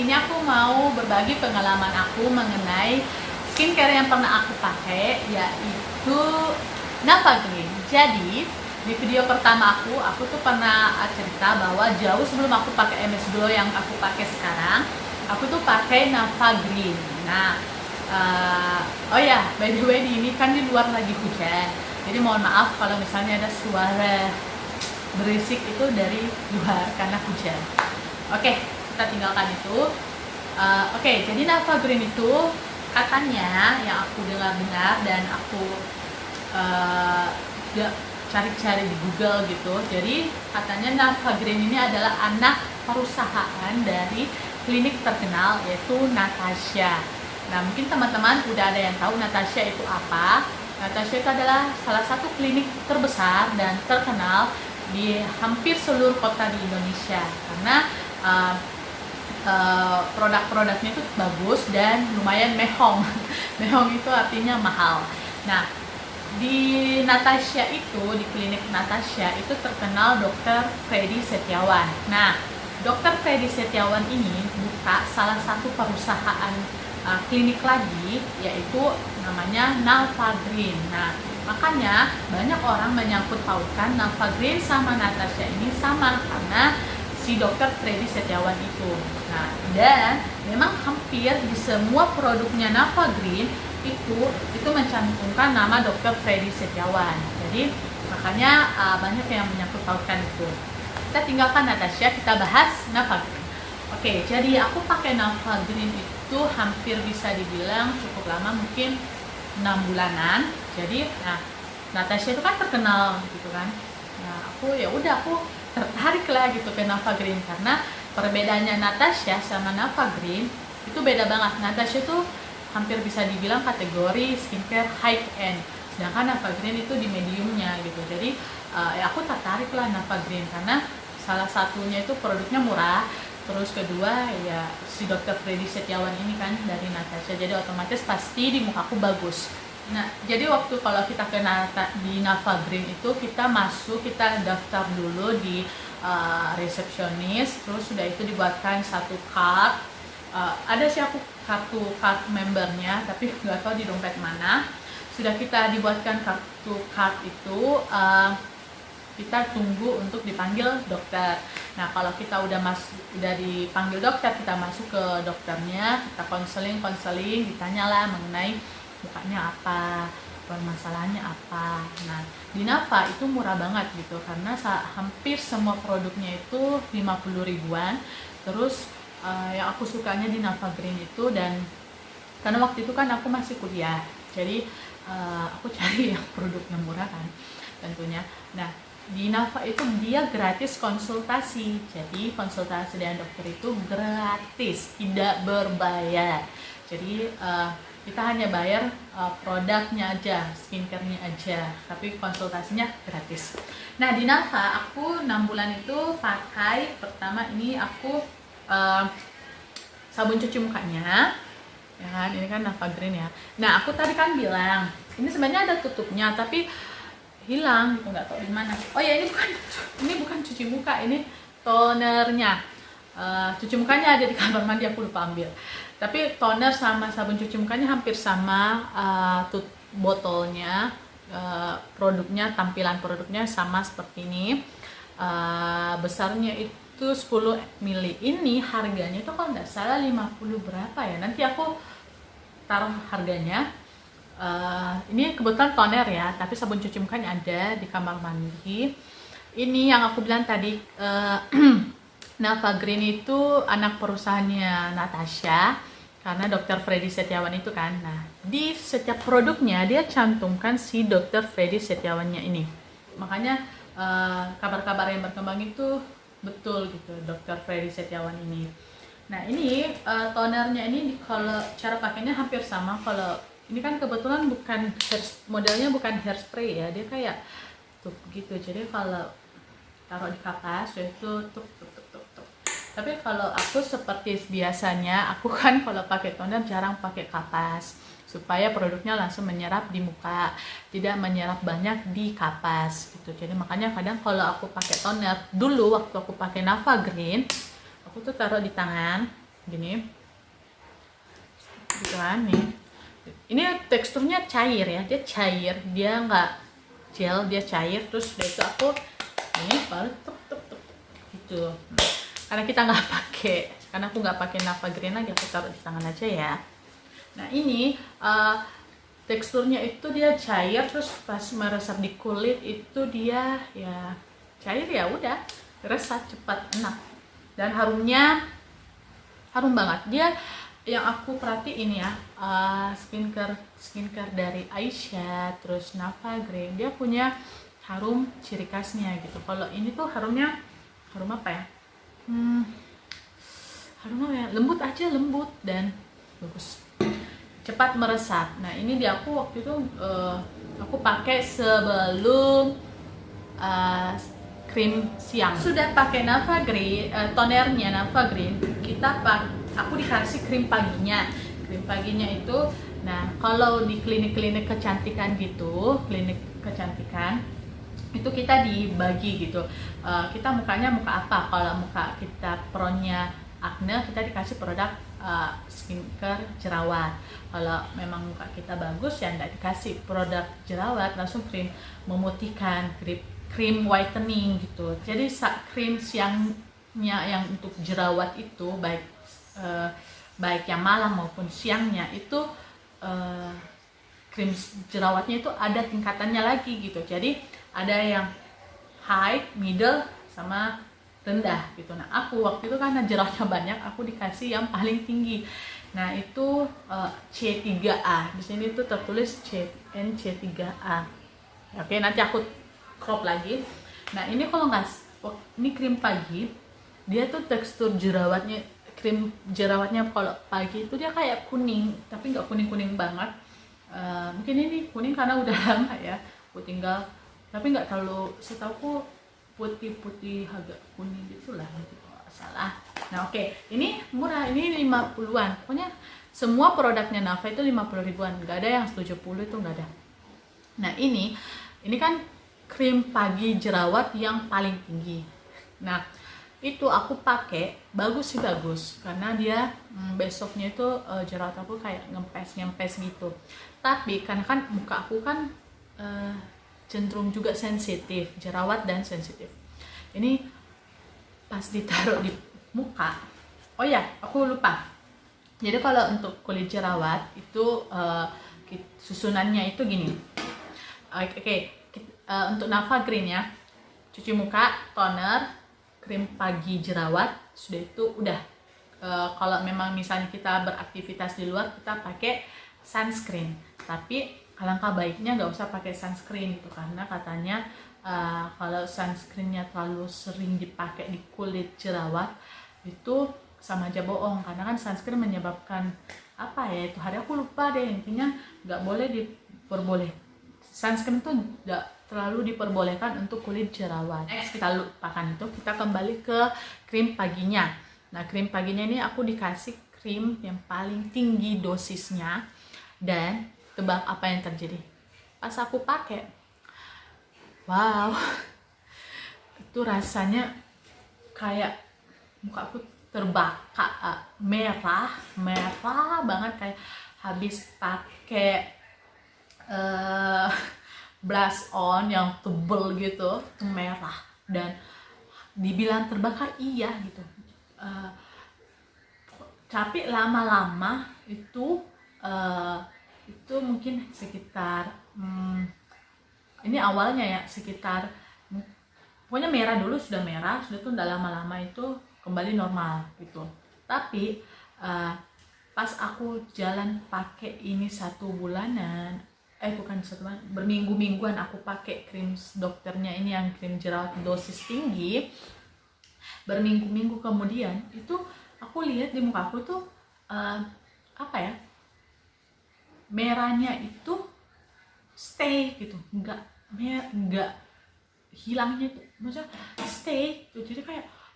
Kali ini aku mau berbagi pengalaman aku mengenai skincare yang pernah aku pakai, yaitu Navagrin. Jadi di video pertama aku tuh pernah cerita bahwa jauh sebelum aku pakai MS Glow yang aku pakai sekarang, aku tuh pakai Navagrin. Nah, oh ya, by the way ini kan di luar lagi hujan, jadi mohon maaf kalau misalnya ada suara berisik itu dari luar karena hujan. Oke, kita tinggalkan itu. Oke, jadi Navagrin itu katanya yang aku dengar-dengar dan aku cari-cari di Google gitu. Jadi katanya Navagrin ini adalah anak perusahaan dari klinik terkenal yaitu Natasha. Nah, mungkin teman-teman udah ada yang tahu Natasha itu apa. Natasha itu adalah salah satu klinik terbesar dan terkenal di hampir seluruh kota di Indonesia karena produk-produknya itu bagus dan lumayan mehong. Mehong itu artinya mahal. Nah, di Natasha itu, di klinik Natasha itu terkenal Dr. Freddy Setiawan. Nah, Dr. Freddy Setiawan ini buka salah satu perusahaan klinik lagi, yaitu namanya Navagrin. Nah, makanya banyak orang menyangkut pautkan Navagrin sama Natasha ini sama karena si Dr. Freddy Setiawan itu. Nah, dan memang hampir di semua produknya Navagrin itu mencantumkan nama Dr. Freddy Setiawan. Jadi makanya banyak yang menyangkut pautkan itu. Kita tinggalkan Natasha, kita bahas Navagrin. Oke, jadi aku pakai Navagrin itu hampir bisa dibilang cukup lama, mungkin 6 bulanan. Jadi, nah, Natasha itu kan terkenal gitu kan. Nah, aku tertarik lah gitu ke Navagrin karena perbedaannya Natasha sama Navagrin itu beda banget. Natasha itu hampir bisa dibilang kategori skincare high end, sedangkan Navagrin itu di mediumnya gitu. Jadi aku tertarik lah Navagrin karena salah satunya itu produknya murah, terus kedua ya si Dr. Freddy Setiawan ini kan dari Natasha, jadi otomatis pasti di mukaku bagus. Nah, jadi waktu kalau kita di Navagrin itu kita daftar dulu di resepsionis, terus sudah itu dibuatkan satu card. Ada sih aku kartu card membernya, tapi nggak tahu di dompet mana. Sudah kita dibuatkan kartu card itu, kita tunggu untuk dipanggil dokter. Nah, kalau kita udah dipanggil dokter, kita masuk ke dokternya, kita konseling, ditanyalah mengenai mukanya apa, permasalahannya apa. Nah, di Nava itu murah banget gitu karena hampir semua produknya itu 50 ribuan. Terus yang aku sukanya di Navagrin itu, dan karena waktu itu kan aku masih kuliah, jadi aku cari yang produknya murah kan tentunya. Nah, di Nava itu dia gratis konsultasi, jadi konsultasi dengan dokter itu gratis, tidak berbayar. Jadi kita hanya bayar produknya aja, skincare-nya aja, tapi konsultasinya gratis. Nah, di Nava aku 6 bulan itu pakai, pertama ini aku sabun cuci mukanya, ya kan, ini kan Navagrin ya. Nah, aku tadi kan bilang ini sebenarnya ada tutupnya tapi hilang gitu, nggak tahu di mana. Oh ya, ini bukan cuci muka, ini tonernya. Cuci mukanya ada di kamar mandi, aku lupa ambil. Tapi toner sama sabun cuci mukanya hampir sama, botolnya, produknya, tampilan produknya sama seperti ini. Besarnya itu 10 ml. Ini harganya itu kalau nggak salah 50 berapa ya, nanti aku taruh harganya. Ini kebetulan toner ya, tapi sabun cuci mukanya ada di kamar mandi. Ini yang aku bilang tadi, Navagrin itu anak perusahaannya Natasha karena Dr. Freddy Setiawan itu kan. Nah, di setiap produknya dia cantumkan si Dr. Freddy Setiawannya ini. Makanya kabar-kabar yang berkembang itu betul gitu, Dr. Freddy Setiawan ini. Nah, ini tonernya ini kalau cara pakainya hampir sama. Kalau ini kan kebetulan modelnya bukan hairspray ya, dia kayak tuh gitu. Jadi kalau taruh di kapas itu tuk. Tapi kalau aku seperti biasanya, aku kan kalau pakai toner jarang pakai kapas supaya produknya langsung menyerap di muka, tidak menyerap banyak di kapas gitu. Jadi makanya kadang kalau aku pakai toner dulu waktu aku pakai Navagrin, aku tuh taruh di tangan, gini gitu kan nih. Ini teksturnya cair ya, dia cair, dia nggak gel, dia cair. Terus dari itu aku ini baru tuk gitu. Karena kita nggak pakai, karena aku nggak pakai Navagreen lagi, aku taruh di tangan aja ya. Nah ini teksturnya itu dia cair, terus pas meresap di kulit itu dia ya cair, ya udah resap cepat, enak, dan harumnya harum banget. Dia yang aku perhatiin ya, skincare dari Aisyah terus Navagreen dia punya harum ciri khasnya gitu. Kalau ini tuh harumnya harum apa ya, harum apa ya, lembut aja, lembut dan bagus, cepat meresap. Nah ini di aku waktu itu aku pakai sebelum krim siang. Sudah pakai Navagreen, tonernya Navagreen, aku dikasih krim paginya. Krim paginya itu, nah kalau di klinik-klinik kecantikan gitu, klinik kecantikan itu kita dibagi gitu. Kita mukanya muka apa? Kalau muka kita pronnya acne, kita dikasih produk skincare jerawat. Kalau memang muka kita bagus ya enggak dikasih produk jerawat, langsung krim memutihkan, krim whitening gitu. Jadi krim siangnya yang untuk jerawat itu baik yang malam maupun siangnya itu krim jerawatnya itu ada tingkatannya lagi gitu. Jadi ada yang high, middle, sama rendah gitu. Nah aku waktu itu karena jerawatnya banyak, aku dikasih yang paling tinggi. Nah itu C3A. Di sini tuh tertulis CN3A. Oke, nanti aku crop lagi. Nah ini kalau nggak, ini krim pagi, dia tuh tekstur jerawatnya, krim jerawatnya kalau pagi itu dia kayak kuning, tapi nggak kuning banget. Mungkin ini kuning karena udah lama ya aku tinggal, tapi nggak terlalu, setahuku putih agak kuning gitulah gitu kalau nggak salah. Nah oke, ini murah, ini 50-an. Pokoknya semua produknya Nava itu 50 ribuan, nggak ada yang 70, itu nggak ada. Nah ini kan krim pagi jerawat yang paling tinggi. Nah itu aku pakai, bagus sih, bagus karena dia besoknya itu jerawat aku kayak ngempes gitu. Tapi karena kan muka aku kan cenderung juga sensitif, jerawat dan sensitif. Ini pas ditaruh di muka, oh ya aku lupa, jadi kalau untuk kulit jerawat itu susunannya itu gini. Oke. Untuk Navagreen ya, cuci muka, toner, krim pagi jerawat, sudah itu udah. Kalau memang misalnya kita beraktivitas di luar, kita pakai sunscreen, tapi alangkah baiknya nggak usah pakai sunscreen gitu, karena katanya kalau sunscreennya terlalu sering dipakai di kulit jerawat itu sama aja bohong, karena kan sunscreen menyebabkan apa ya itu hari aku lupa deh, intinya nggak boleh diperbolehkan, sunscreen itu nggak terlalu diperbolehkan untuk kulit jerawat. Next kita lupakan itu, kita kembali ke krim paginya. Nah krim paginya ini aku dikasih krim yang paling tinggi dosisnya, dan tebak apa yang terjadi pas aku pakai? Wow, itu rasanya kayak muka aku terbakar, merah banget, kayak habis pakai blush on yang tebel gitu, merah, dan dibilang terbakar iya gitu. Tapi lama-lama itu mungkin sekitar ini awalnya ya sekitar, pokoknya merah dulu, sudah merah, sudah tuh udah lama-lama itu kembali normal gitu. Tapi pas aku jalan pakai ini 1 bulanan, bukan 1 bulan, berminggu-mingguan aku pakai krim dokternya ini yang krim jerawat dosis tinggi, berminggu-minggu kemudian itu aku lihat di muka aku tuh apa ya, merahnya itu stay gitu, nggak hilangnya tuh, maksudnya stay tuh, jadi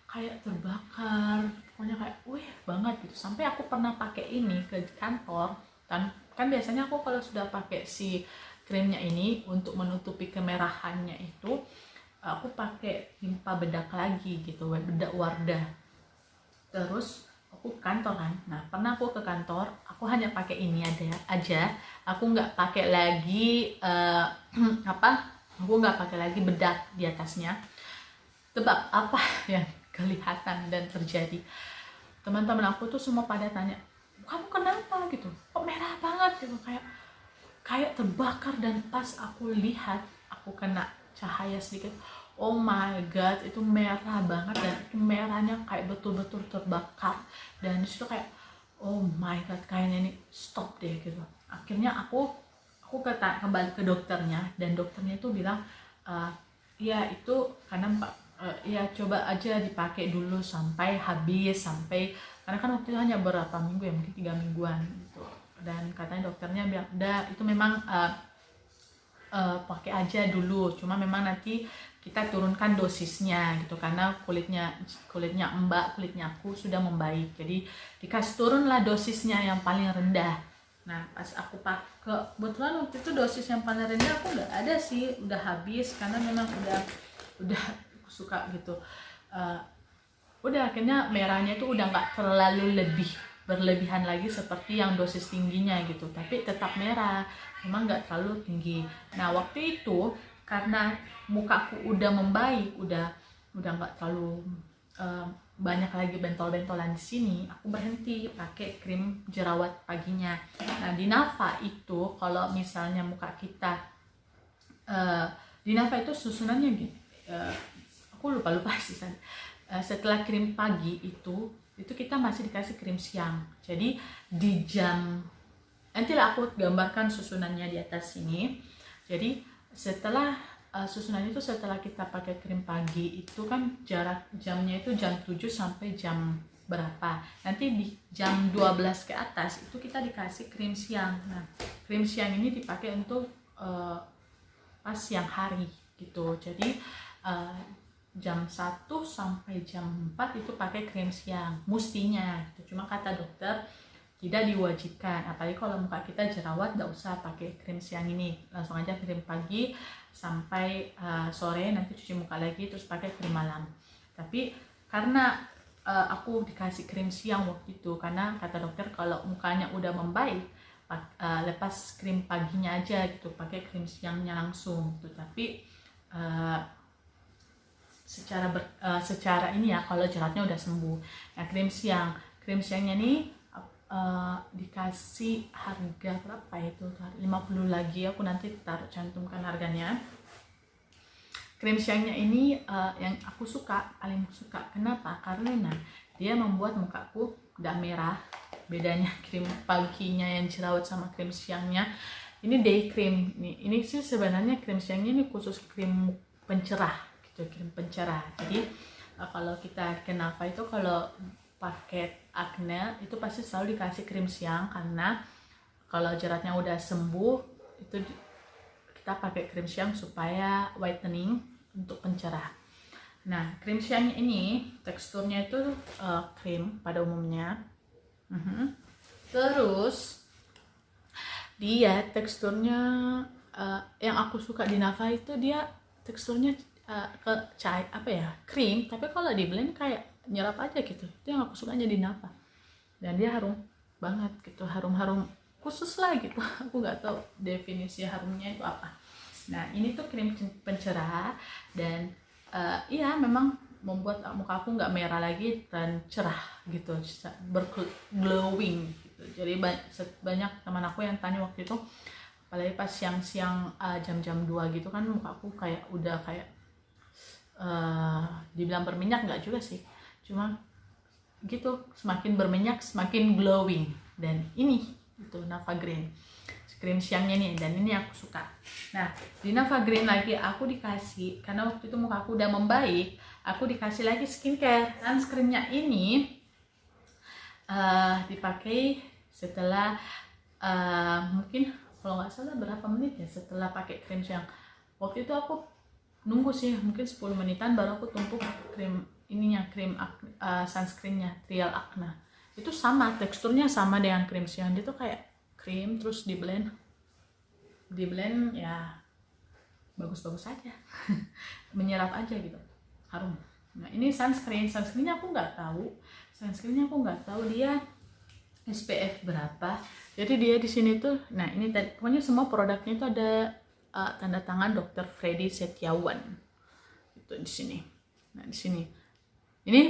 kayak terbakar, pokoknya kayak wih banget gitu. Sampai aku pernah pakai ini ke kantor, dan kan biasanya aku kalau sudah pakai si krimnya ini untuk menutupi kemerahannya itu, aku pakai limpa bedak lagi gitu, bedak Wardah. Terus aku kantor kan. Nah pernah aku ke kantor, aku hanya pakai ini aja, aku nggak pakai lagi aku nggak pakai lagi bedak di atasnya. Tebak apa yang kelihatan dan terjadi? Teman-teman aku tuh semua pada tanya, kamu kenapa gitu, kok merah banget gitu, kayak terbakar. Dan pas aku lihat, aku kena cahaya sedikit, oh my god, itu merah banget, dan itu merahnya kayak betul-betul terbakar. Dan disitu kayak, oh my god, kayaknya ini stop deh gitu. Akhirnya aku kembali ke dokternya, dan dokternya itu bilang, ya itu karena ya coba aja dipakai dulu sampai habis, karena kan waktu itu hanya berapa minggu ya, mungkin 3 mingguan gitu. Dan katanya dokternya bilang, udah itu memang pakai aja dulu, cuma memang nanti kita turunkan dosisnya gitu, karena kulitnya aku sudah membaik, jadi dikasih turun lah dosisnya yang paling rendah. Nah pas aku pakai, kebetulan waktu itu dosis yang paling rendah aku nggak ada sih, udah habis, karena memang udah suka gitu. Udah akhirnya merahnya itu udah nggak terlalu berlebihan lagi seperti yang dosis tingginya gitu, tapi tetap merah, memang nggak terlalu tinggi. Nah waktu itu karena mukaku udah membaik, udah nggak terlalu banyak lagi bentol-bentolan di sini, aku berhenti pakai krim jerawat paginya. Nah di Nafa itu kalau misalnya muka kita di Nafa itu susunannya gitu, aku lupa sih. Setelah krim pagi itu kita masih dikasih krim siang. Jadi di jam, nantilah aku gambarkan susunannya di atas sini. Jadi setelah susunan itu, setelah kita pakai krim pagi itu kan jarak jamnya itu jam 7 sampai jam berapa, nanti di jam 12 ke atas itu kita dikasih krim siang. Nah krim siang ini dipakai untuk pas siang hari gitu. Jadi jam 1 sampai jam 4 itu pakai krim siang mustinya gitu. Cuma kata dokter tidak diwajibkan, apalagi kalau muka kita jerawat, nggak usah pakai krim siang ini, langsung aja krim pagi sampai sore, nanti cuci muka lagi terus pakai krim malam. Tapi karena aku dikasih krim siang waktu itu, karena kata dokter kalau mukanya udah membaik lepas krim paginya aja gitu, pakai krim siangnya langsung gitu. Tapi secara ini ya, kalau jerawatnya udah sembuh. Nah krim siangnya nih dikasih harga berapa itu, 50 lagi, aku nanti cantumkan harganya. Krim siangnya ini yang aku paling suka. Kenapa? Karena dia membuat mukaku udah merah. Bedanya krim paginya yang jerawat sama krim siangnya, ini day cream. Ini sih sebenarnya krim siangnya ini khusus krim pencerah gitu, krim pencerah. Jadi kalau kita ke Nafa itu, kalau paket acne itu pasti selalu dikasih krim siang, karena kalau jerawatnya udah sembuh itu kita pakai krim siang supaya whitening untuk pencerah. Nah krim siangnya ini teksturnya itu krim pada umumnya. Terus dia teksturnya yang aku suka di Nafa itu, dia teksturnya krim, tapi kalau di blend kayak nyerap aja gitu. Itu yang aku sukanya di Nafa. Dan dia harum banget gitu, harum khusus lah gitu. Aku nggak tahu definisi harumnya itu apa. Nah ini tuh krim pencerah, dan iya memang membuat muka aku nggak merah lagi dan cerah gitu, glowing gitu. Jadi banyak teman aku yang tanya waktu itu, apalagi pas siang-siang jam-jam 2 gitu kan, muka aku kayak udah kayak dibilang berminyak nggak juga sih, cuma gitu, semakin berminyak semakin glowing. Dan ini itu Nafa Green krim siangnya nih, dan ini aku suka. Nah di Nafa Green lagi aku dikasih, karena waktu itu muka aku udah membaik, aku dikasih lagi skincare. Sunscreennya ini dipakai setelah mungkin kalau nggak salah berapa menit ya setelah pakai krim siang. Waktu itu aku nunggu sih mungkin 10 menitan baru aku tumpuk krim sunscreennya Trial Acne. Itu sama, teksturnya sama dengan krim siang. Dia tuh kayak krim terus di blend ya bagus-bagus aja. Menyerap aja gitu, harum. Nah ini sunscreennya aku nggak tahu sunscreennya aku nggak tahu dia SPF berapa. Jadi dia di sini tuh, nah ini tadi pokoknya semua produknya itu ada tanda tangan Dr. Freddy Setiawan. Itu di sini. Nah, di sini. Ini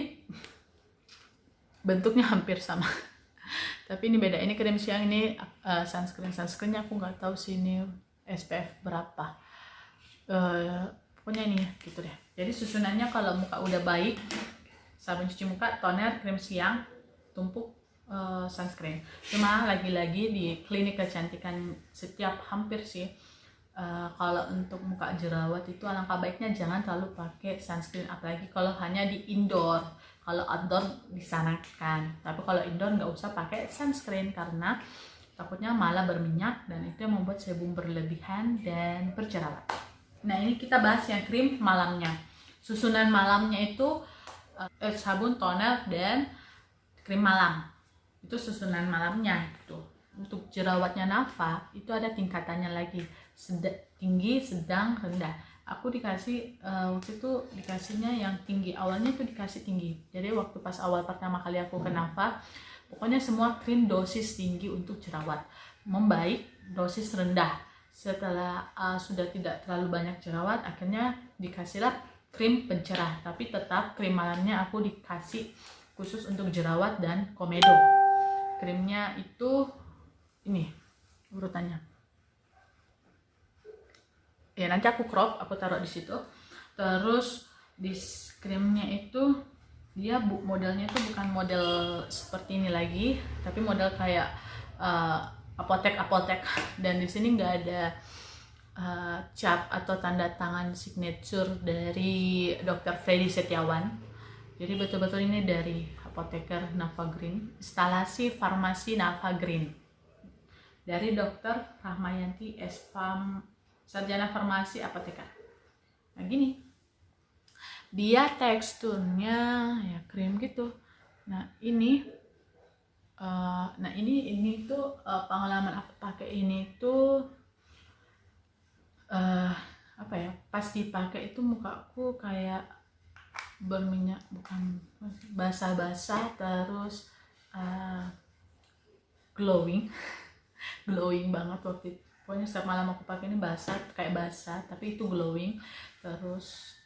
bentuknya hampir sama. Tapi ini beda. Ini krim siang, ini sunscreennya aku nggak tahu sih ini SPF berapa. Pokoknya ini gitu deh. Jadi susunannya kalau muka udah baik, sabun cuci muka, toner, krim siang, tumpuk sunscreen. Cuma lagi-lagi di klinik kecantikan setiap hampir sih kalau untuk muka jerawat itu alangkah baiknya jangan terlalu pakai sunscreen, apalagi kalau hanya di indoor. Kalau outdoor disarankan, tapi kalau indoor nggak usah pakai sunscreen karena takutnya malah berminyak dan itu yang membuat sebum berlebihan dan berjerawat. Nah, ini kita bahas yang krim malamnya. Susunan malamnya itu sabun, toner, dan krim malam. Itu susunan malamnya gitu. Untuk jerawatnya Nafa itu ada tingkatannya lagi, tinggi, sedang, rendah. Aku dikasih waktu itu dikasihnya yang tinggi. Awalnya itu dikasih tinggi. Jadi waktu pas awal pertama kali aku ke Nafa, pokoknya semua krim dosis tinggi untuk jerawat. Membaik dosis rendah. Setelah sudah tidak terlalu banyak jerawat, akhirnya dikasihlah krim pencerah. Tapi tetap krim malamnya aku dikasih khusus untuk jerawat dan komedo. Krimnya itu ini urutannya. Ya nanti aku crop, aku taruh di situ. Terus di krimnya itu dia modelnya itu bukan model seperti ini lagi, tapi model kayak apotek. Dan di sini nggak ada cap atau tanda tangan signature dari Dr. Freddy Setiawan. Jadi betul-betul ini dari apoteker Nafa Green, instalasi farmasi Nafa Green, dari Dr. Rahmayanti S.Farm, sarjana farmasi apoteker. Nah gini, dia teksturnya ya krim gitu. Nah ini tuh pengalaman aku pakai ini tuh apa ya, pas dipakai itu mukaku kayak berminyak, bukan basah-basah, terus glowing banget waktu itu. Pokoknya setiap malam aku pakai ini kayak basah tapi itu glowing. Terus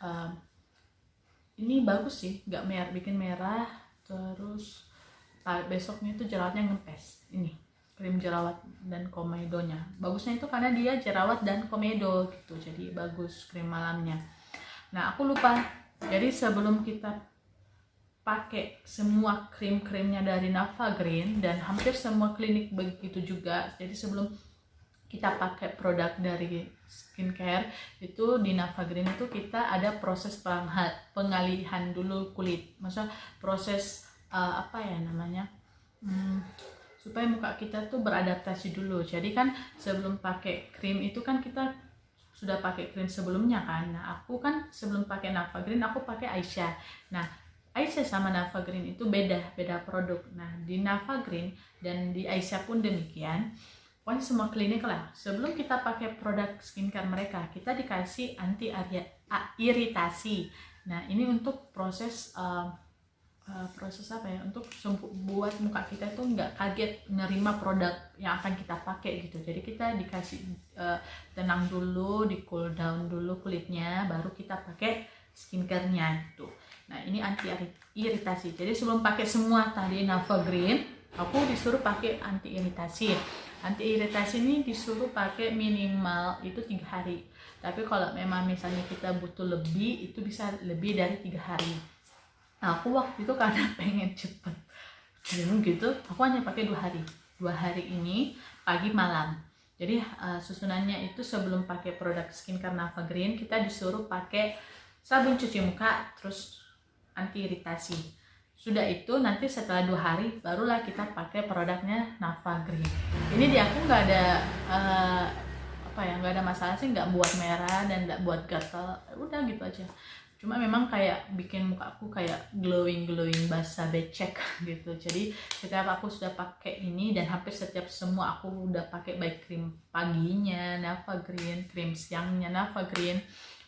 ini bagus sih, nggak bikin merah. Terus besoknya itu jerawatnya ngempes. Ini krim jerawat dan komedonya bagusnya itu karena dia jerawat dan komedo gitu, jadi bagus krim malamnya. Nah aku lupa, jadi sebelum kita pakai semua krim-krimnya dari Nafa Green, dan hampir semua klinik begitu juga, jadi sebelum kita pakai produk dari skincare itu di Nafa Green itu kita ada proses pengalihan dulu kulit, maksudnya proses supaya muka kita tuh beradaptasi dulu. Jadi kan sebelum pakai krim itu kan kita sudah pakai krim sebelumnya kan. Nah aku kan sebelum pakai Nafa Green aku pakai Aisyah. Nah Aisyah sama Nafa Green itu beda produk. Nah di Nafa Green dan di Aisyah pun demikian. Pokoknya semua klinik lah, sebelum kita pakai produk skincare mereka, kita dikasih anti iritasi. Nah ini untuk proses untuk buat muka kita itu nggak kaget menerima produk yang akan kita pakai gitu. Jadi kita dikasih tenang dulu, di cool down dulu kulitnya, baru kita pakai skincare-nya gitu. Nah ini anti iritasi. Jadi sebelum pakai semua tadi Nafa Green, aku disuruh pakai anti iritasi. Anti iritasi ini disuruh pakai minimal itu 3 hari. Tapi kalau memang misalnya kita butuh lebih, itu bisa lebih dari 3 hari. Nah, aku waktu itu karena pengen cepet gitu, aku hanya pakai 2 hari. 2 hari ini pagi malam. Jadi susunannya itu sebelum pakai produk skincare Nafa Green, kita disuruh pakai sabun cuci muka, terus anti iritasi. Sudah itu nanti setelah 2 hari barulah kita pakai produknya Nafa Green. Ini di aku nggak ada nggak ada masalah sih, nggak buat merah dan nggak buat gatal, udah gitu aja. Cuma memang kayak bikin muka aku kayak glowing basah becek gitu. Jadi setiap aku sudah pakai ini, dan hampir setiap semua aku udah pakai, baik krim paginya Nafa Green, krim siangnya Nafa Green,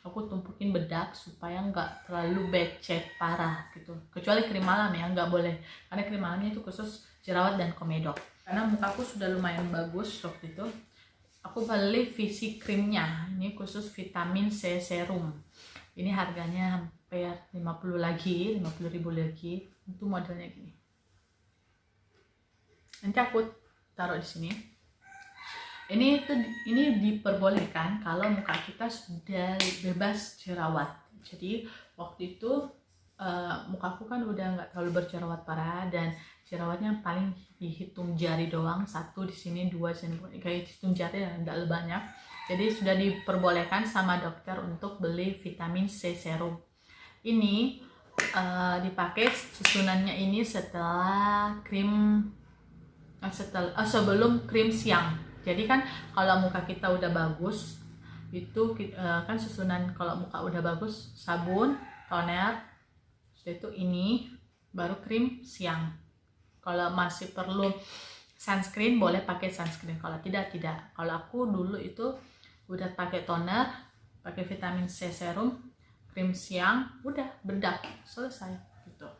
aku tumpukin bedak supaya nggak terlalu becek parah gitu. Kecuali krim malam ya, nggak boleh, karena krim malamnya itu khusus jerawat dan komedo. Karena mukaku sudah lumayan bagus waktu itu, aku beli VC krimnya, ini khusus vitamin C serum. Ini harganya hampir 50 lagi, 50.000 lagi. Itu modelnya gini. Nanti aku taruh di sini. Ini diperbolehkan kalau muka kita sudah bebas jerawat. Jadi waktu itu mukaku kan udah nggak terlalu berjerawat parah, dan jerawatnya paling dihitung jari doang, satu di sini, dua di sini, kayak hitung jari, tidak banyak. Jadi sudah diperbolehkan sama dokter untuk beli vitamin C serum. Ini dipakai susunannya ini setelah sebelum krim siang. Jadi kan kalau muka kita udah bagus itu kan susunan, kalau muka udah bagus sabun, toner, setelah itu ini baru krim siang. Kalau masih perlu sunscreen boleh pakai sunscreen, kalau tidak. Kalau aku dulu itu udah pakai toner, pakai vitamin C serum, krim siang, udah bedak selesai gitu.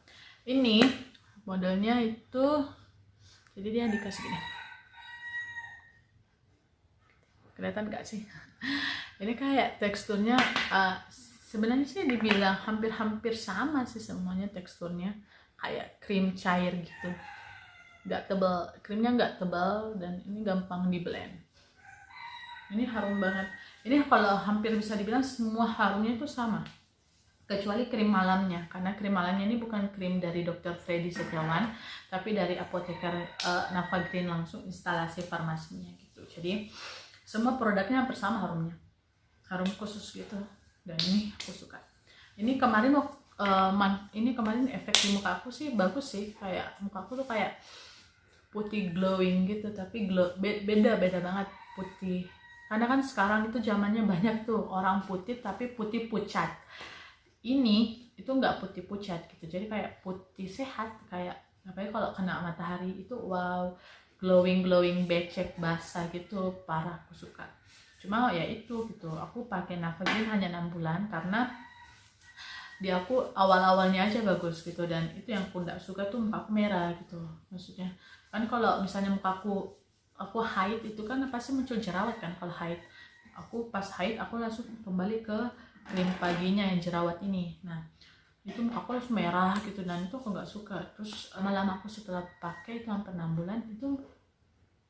Ini modelnya itu, jadi dia dikasih gini, kelihatan gak sih? Ini kayak teksturnya sebenarnya sih dibilang hampir sama sih semuanya, teksturnya kayak krim cair gitu, nggak tebal, krimnya nggak tebal, dan ini gampang di blend. Ini harum banget. Ini kalau hampir bisa dibilang semua harumnya itu sama, kecuali krim malamnya, karena krim malamnya ini bukan krim dari Dr. Freddy Setiawan, tapi dari apoteker Nava Green, langsung instalasi farmasinya gitu. Jadi semua produknya hampir sama harumnya, harum khusus gitu. Dan ini aku suka. Ini kemarin kemarin efek di muka aku sih bagus sih, kayak muka aku tuh kayak putih glowing gitu, tapi beda banget putih. Karena kan sekarang itu zamannya banyak tuh orang putih tapi putih pucat. Ini itu nggak putih pucat gitu, jadi kayak putih sehat, kayak apalagi kalau kena matahari itu wow, glowing becek basah gitu, parah, aku suka. Cuma ya itu gitu, aku pakai Nava Green hanya 6 bulan karena di aku awal-awalnya aja bagus gitu, dan itu yang aku nggak suka tuh muka aku merah gitu. Maksudnya kan kalau misalnya muka aku haid itu kan pasti muncul jerawat kan. Kalau haid, aku pas haid aku langsung kembali ke krim paginya yang jerawat ini. Nah itu muka aku langsung merah gitu, dan itu aku nggak suka. Terus lama-lama aku setelah pakai itu hampir 6 bulan itu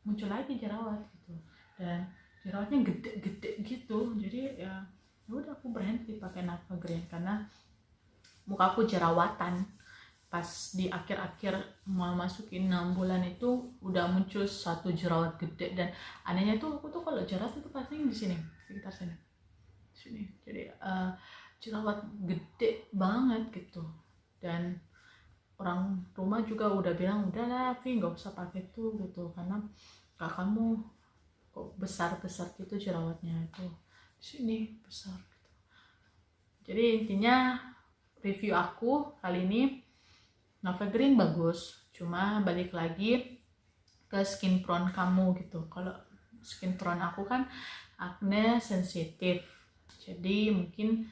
muncul lagi jerawat gitu, dan jerawatnya gede gitu. Jadi ya udah aku berhenti pakai Nava Green karena muka aku jerawatan. Pas di akhir-akhir mau masukin 6 bulan itu udah muncul satu jerawat gede, dan anehnya tuh aku tuh kalau jerawat itu pasti di sini, sekitar sini. Jadi jerawat gede banget gitu, dan orang rumah juga udah bilang udahlah Vi, nggak usah pakai tuh gitu, karena kamu kok besar gitu jerawatnya itu di sini besar gitu. Jadi intinya review aku kali ini, Nava Green bagus, cuma balik lagi ke skin prone kamu gitu. Kalau skin prone aku kan acne sensitif, jadi mungkin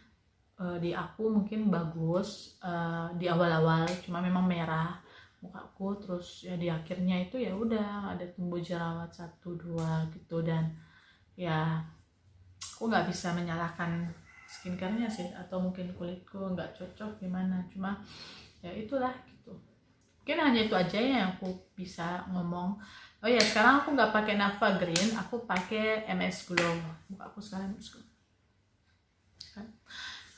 di aku mungkin bagus di awal-awal, cuma memang merah mukaku, terus ya di akhirnya itu ya udah ada tumbuh jerawat 1-2 gitu. Dan ya aku nggak bisa menyalahkan skincare-nya sih, atau mungkin kulitku nggak cocok gimana, cuma ya itulah gitu. Mungkin hanya itu aja yang aku bisa ngomong. Oh ya, sekarang aku nggak pakai Nava Green, aku pakai MS Glow. Muka aku sekarang MS Glow kan.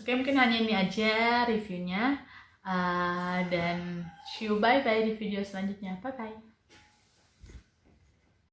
Oke, mungkin hanya ini aja reviewnya, dan see you, bye bye di video selanjutnya, bye bye.